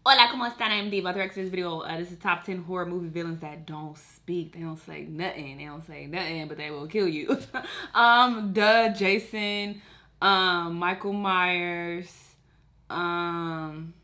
Hola, ¿cómo están? I'm Dee. About to react to this video. This is top 10 horror movie villains that don't speak. They don't say nothing. They don't say nothing, but they will kill you. Jason, Michael Myers, um,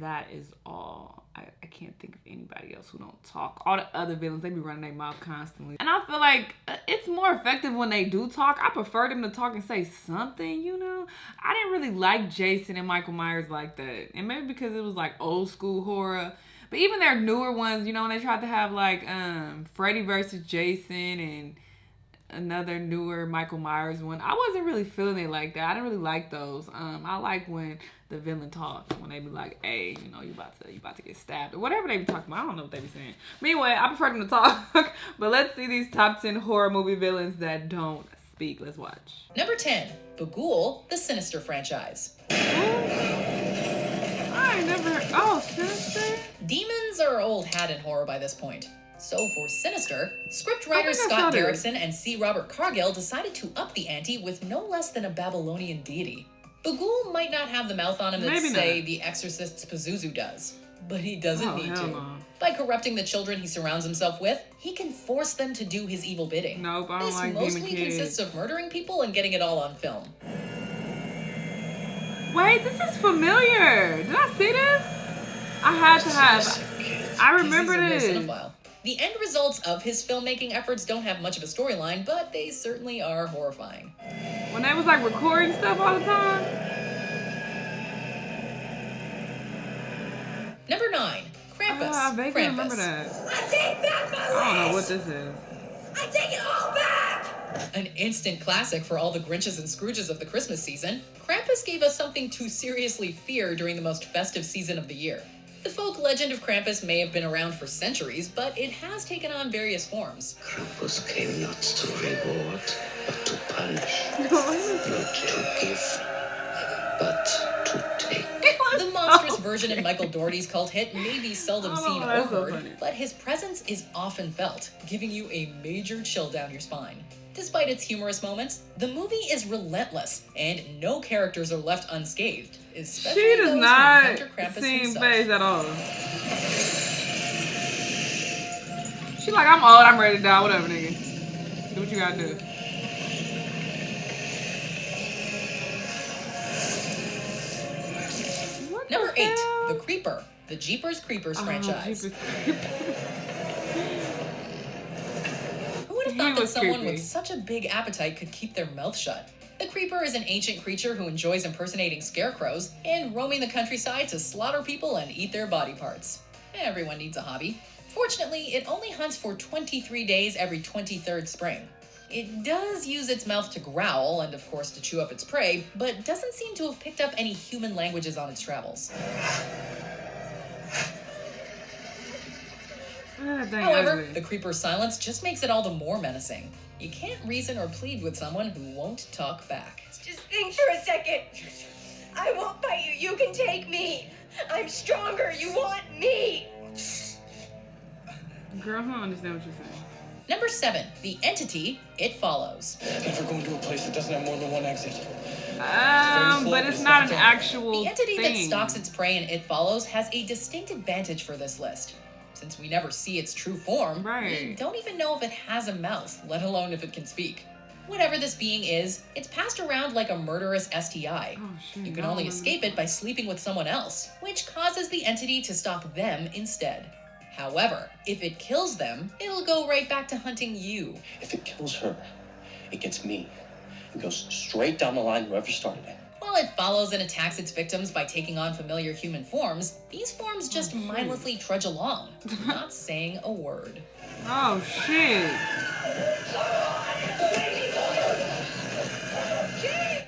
that is all. I can't think of anybody else who don't talk. All the other villains, they be running their mouth constantly. And I feel like it's more effective when they do talk. I prefer them to talk and say something, you know? I didn't really like Jason and Michael Myers like that. And maybe because it was like old school horror. But even their newer ones, you know, when they tried to have like Freddy versus Jason and another newer Michael Myers one, I wasn't really feeling it like that. I didn't really like those. I like when the villain talks, when they be like, "Hey, you know, you about to get stabbed," or whatever they be talking about. I don't know what they be saying. But anyway, I prefer them to talk. But let's see these top 10 horror movie villains that don't speak. Let's watch. Number 10, Bughuul, the Sinister franchise. I ain't never heard. Oh, Sinister? Demons are old hat in horror by this point. So for Sinister, scriptwriters Scott Derrickson and C. Robert Cargill decided to up the ante with no less than a Babylonian deity. Bughuul might not have the mouth on him that, say, the Exorcist's Pazuzu does, but he doesn't need to. No. By corrupting the children he surrounds himself with, he can force them to do his evil bidding. Nope, I don't this like mostly demon kids. consists of murdering people and getting it all on film. Wait, this is familiar. Did I see this? I had to have. I remember this. The end results of his filmmaking efforts don't have much of a storyline, but they certainly are horrifying. When they was like recording stuff all the time? Number 9, Krampus. I vaguely remember that. I take back my wish. I don't know what this is. I take it all back. An instant classic for all the Grinches and Scrooges of the Christmas season, Krampus gave us something to seriously fear during the most festive season of the year. The folk legend of Krampus may have been around for centuries, but it has taken on various forms. Krampus came not to reward, but to punish. Not to give, but to take. The monstrous version in Michael Dougherty's cult hit may be seldom seen or heard, but his presence is often felt, giving you a major chill down your spine. Despite its humorous moments, the movie is relentless, and no characters are left unscathed. Especially she does not seem himself. phased at all. She like, I'm old, I'm ready to die, whatever, nigga. Do what you gotta do. Number 8, The Creeper, the Jeepers Creepers franchise. Who would have thought that someone with such a big appetite could keep their mouth shut? The Creeper is an ancient creature who enjoys impersonating scarecrows and roaming the countryside to slaughter people and eat their body parts. Everyone needs a hobby. Fortunately, it only hunts for 23 days every 23rd spring. It does use its mouth to growl and, of course, to chew up its prey, but doesn't seem to have picked up any human languages on its travels. However, the Creeper's silence just makes it all the more menacing. You can't reason or plead with someone who won't talk back. Just think for a second. I won't bite you. You can take me. I'm stronger. You want me. Girl, I don't understand what you're saying. Number 7, The Entity, It Follows. Never go into a place that doesn't have more than one exit. But it's not an actual The entity thing that stalks its prey in It Follows has a distinct advantage for this list. Since we never see its true form, we don't even know if it has a mouth, let alone if it can speak. Whatever this being is, it's passed around like a murderous STI. You can only escape it by sleeping with someone else, which causes the entity to stalk them instead. However, if it kills them, it'll go right back to hunting you. If it kills her, it gets me. It goes straight down the line whoever started it. While it follows and attacks its victims by taking on familiar human forms, these forms just mindlessly trudge along, not saying a word. Oh, shit.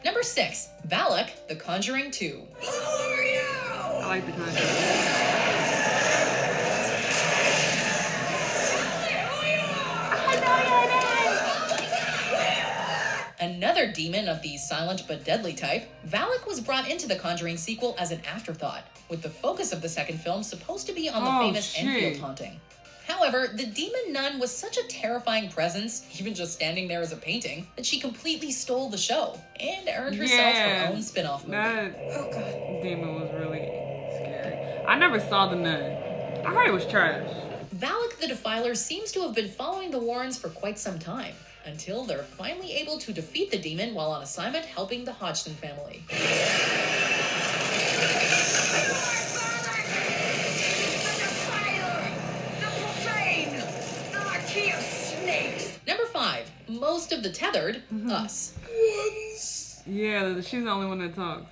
Number 6, Valak, The Conjuring 2. I like The Conjuring. Another demon of the silent but deadly type, Valak was brought into the Conjuring sequel as an afterthought, with the focus of the second film supposed to be on the famous Enfield haunting. However, the demon nun was such a terrifying presence, even just standing there as a painting, that she completely stole the show and earned herself her own spin-off movie. That demon was really scary. I never saw the nun. I heard it was trash. Valak the Defiler seems to have been following the Warrens for quite some time, until they're finally able to defeat the demon while on assignment helping the Hodgson family. Number 5. Most of the Tethered, us. Yeah, she's the only one that talks.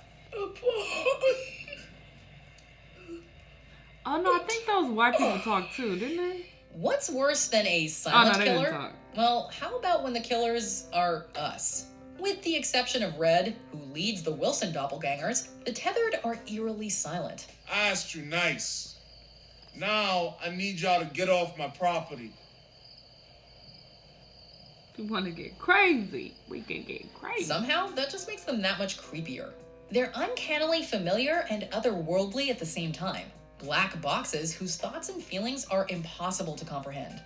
Oh no, I think those white people talk too, didn't they? What's worse than a silent they killer? didn't talk. Well, how about when the killers are us? With the exception of Red, who leads the Wilson doppelgangers, the Tethered are eerily silent. I asked you nice. Now I need y'all to get off my property. If you want to get crazy, we can get crazy. Somehow, that just makes them that much creepier. They're uncannily familiar and otherworldly at the same time. Black boxes whose thoughts and feelings are impossible to comprehend.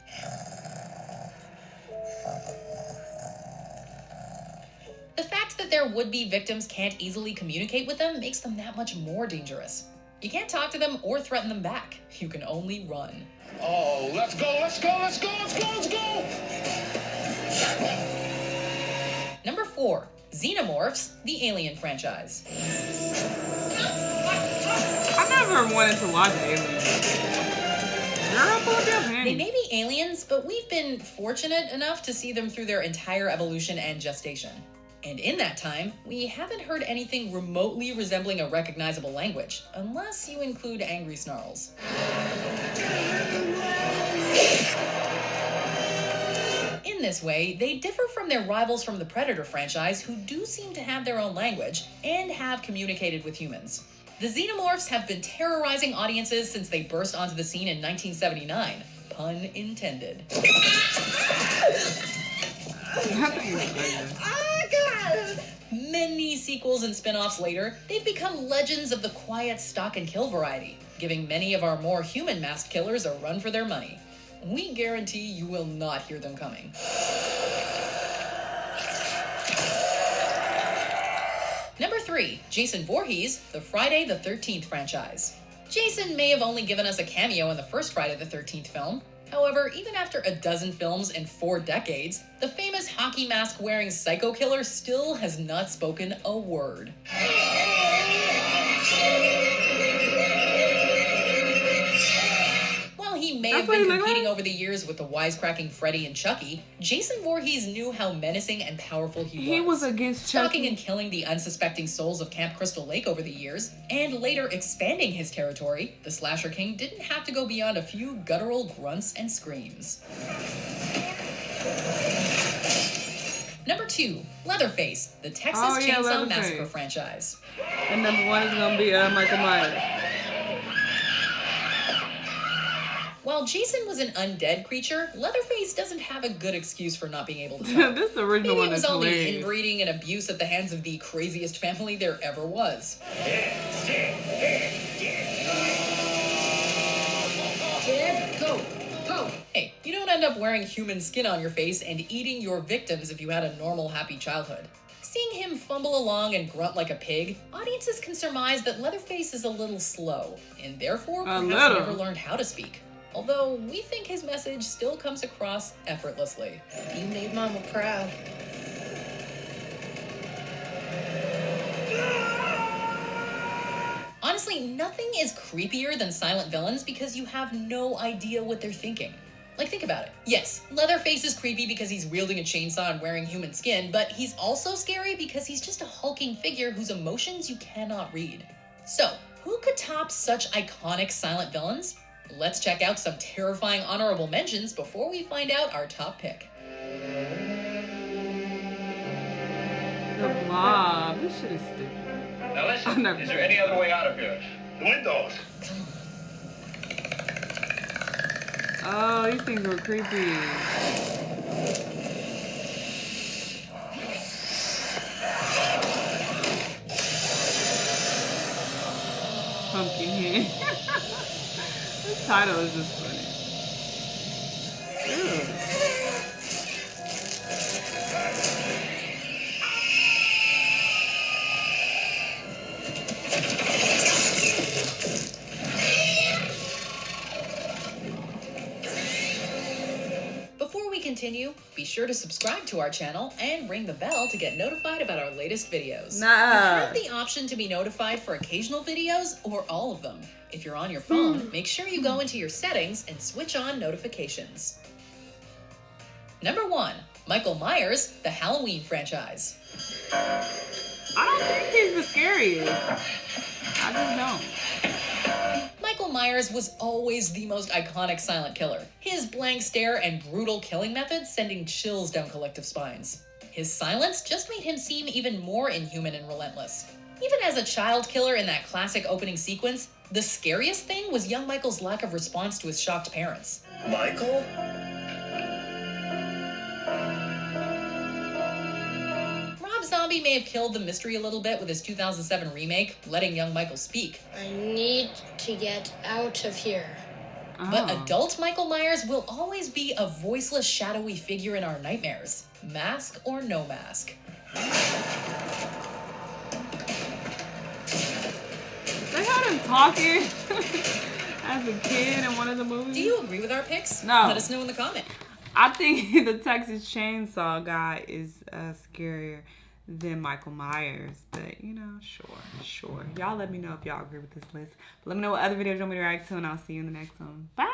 The fact that their would-be victims can't easily communicate with them makes them that much more dangerous. You can't talk to them or threaten them back. You can only run. Oh, let's go, let's go, let's go, let's go, let's go! Number 4. Xenomorphs, the Alien franchise. I never wanted to watch Aliens. Girl, pull up your panties. They may be aliens, but we've been fortunate enough to see them through their entire evolution and gestation. And in that time, we haven't heard anything remotely resembling a recognizable language, unless you include angry snarls. In this way, they differ from their rivals from the Predator franchise, who do seem to have their own language and have communicated with humans. The Xenomorphs have been terrorizing audiences since they burst onto the scene in 1979. Pun intended. Many sequels and spin-offs later, they've become legends of the quiet stalk and kill variety, giving many of our more human masked killers a run for their money. We guarantee you will not hear them coming. Number 3, Jason Voorhees, the Friday the 13th franchise. Jason may have only given us a cameo in the first Friday the 13th film. However, even after a dozen films and 4 decades, the famous hockey mask-wearing psycho killer still has not spoken a word. While he may have been competing over the years with the wisecracking Freddy and Chucky, Jason Voorhees knew how menacing and powerful he was. He was against stalking Chucky. and killing the unsuspecting souls of Camp Crystal Lake over the years, and later expanding his territory, the Slasher King didn't have to go beyond a few guttural grunts and screams. Number 2, Leatherface, the Texas Chainsaw Massacre franchise. And number 1 is going to be Michael Myers. While Jason was an undead creature, Leatherface doesn't have a good excuse for not being able to talk. This original Maybe one it was is all the hilarious. inbreeding and abuse at the hands of the craziest family there ever was. Hey, you don't end up wearing human skin on your face and eating your victims if you had a normal, happy childhood. Seeing him fumble along and grunt like a pig, audiences can surmise that Leatherface is a little slow, and therefore perhaps never learned how to speak. Although we think his message still comes across effortlessly. You made Mama proud. Honestly, nothing is creepier than silent villains because you have no idea what they're thinking. Like, think about it. Yes, Leatherface is creepy because he's wielding a chainsaw and wearing human skin, but he's also scary because he's just a hulking figure whose emotions you cannot read. So, who could top such iconic silent villains? Let's check out some terrifying honorable mentions before we find out our top pick. The Blob. This shit is stupid. Now listen, is there any other way out of here? The windows. Oh, these things were creepy. Pumpkinhead. This title is just funny. Before we continue, be sure to subscribe to our channel and ring the bell to get notified about our latest videos. You have the option to be notified for occasional videos or all of them. If you're on your phone, make sure you go into your settings and switch on notifications. Number 1, Michael Myers, the Halloween franchise. I don't think he's the scariest. I just don't. Michael Myers was always the most iconic silent killer. His blank stare and brutal killing methods sending chills down collective spines. His silence just made him seem even more inhuman and relentless. Even as a child killer in that classic opening sequence, the scariest thing was young Michael's lack of response to his shocked parents. Michael? Rob Zombie may have killed the mystery a little bit with his 2007 remake, letting young Michael speak. I need to get out of here. But adult Michael Myers will always be a voiceless, shadowy figure in our nightmares. Mask or no mask. They had him talking as a kid in one of the movies. Do you agree with our picks? No. Let us know in the comment. I think the Texas Chainsaw guy is scarier than Michael Myers. But, you know, sure. Y'all let me know if y'all agree with this list. But let me know what other videos you want me to react to, and I'll see you in the next one. Bye!